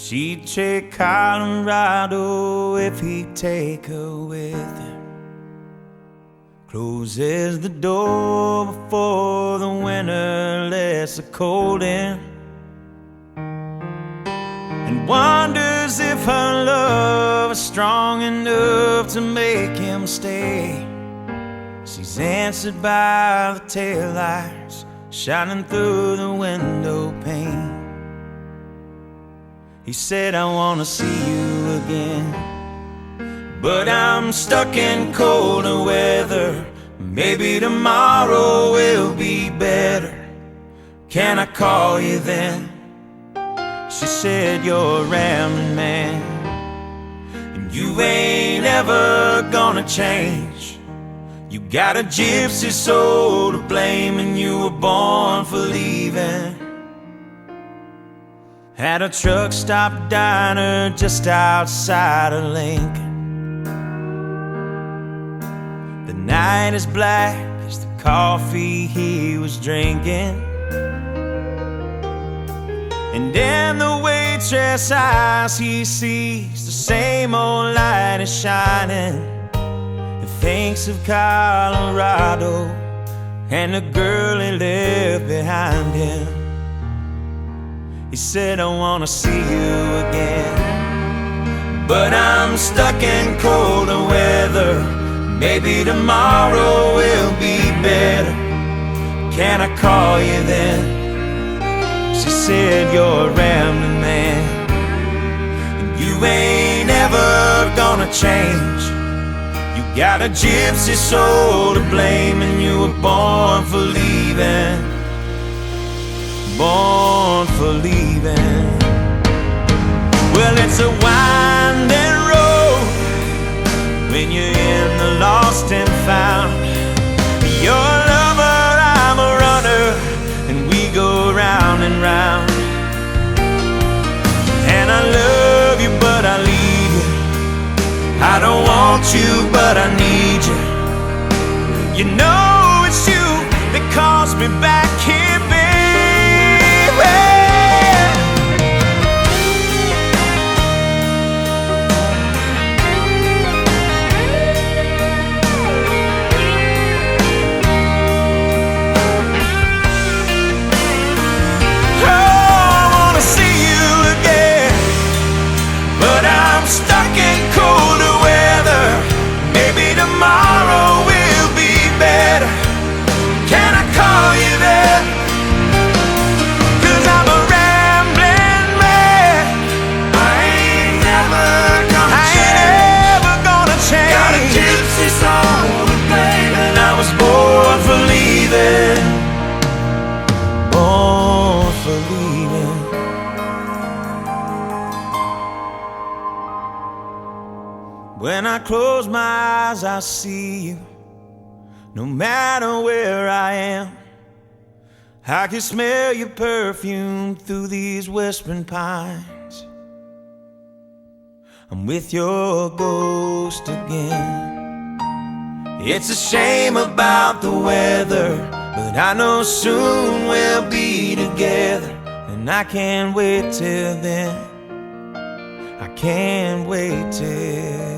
She'd trade Colorado if he'd take her with him. Closes the door before the winter lets the cold in, and wonders if her love is strong enough to make him stay. She's answered by the taillights shining through the window pane. He said, I wanna see you again, but I'm stuck in colder weather. Maybe tomorrow will be better. Can I call you then? She said, you're a rambling man, and you ain't ever gonna change. You got a gypsy soul to blame, and you were born for leaving. At a truck stop diner just outside of Lincoln, the night is black as the coffee he was drinking, and in the waitress' eyes he sees the same old light is shining. He thinks of Colorado and the girl he left behind him. He said, I wanna see you again, but I'm stuck in colder weather. Maybe tomorrow will be better. Can I call you then? She said, you're a rambling man, and you ain't ever gonna change. You got a gypsy soul to blame, and you were born for leaving. Born for leaving. Well, it's a winding road when you're in the lost and found. You're a lover, I'm a runner, and we go round and round. And I love you, but I leave you. I don't want you, but I need you. You know it's you that calls me back here, baby. Stuck in colder weather. Maybe tomorrow will be better. Can I call you there? 'Cause I'm a rambling man. I ain't never gonna change. Got a gypsy soul to blame, and I was born for leaving. Born for leaving. When I close my eyes, I see you. No matter where I am, I can smell your perfume through these whispering pines. I'm with your ghost again. It's a shame about the weather, but I know soon we'll be together. And I can't wait till then. I can't wait till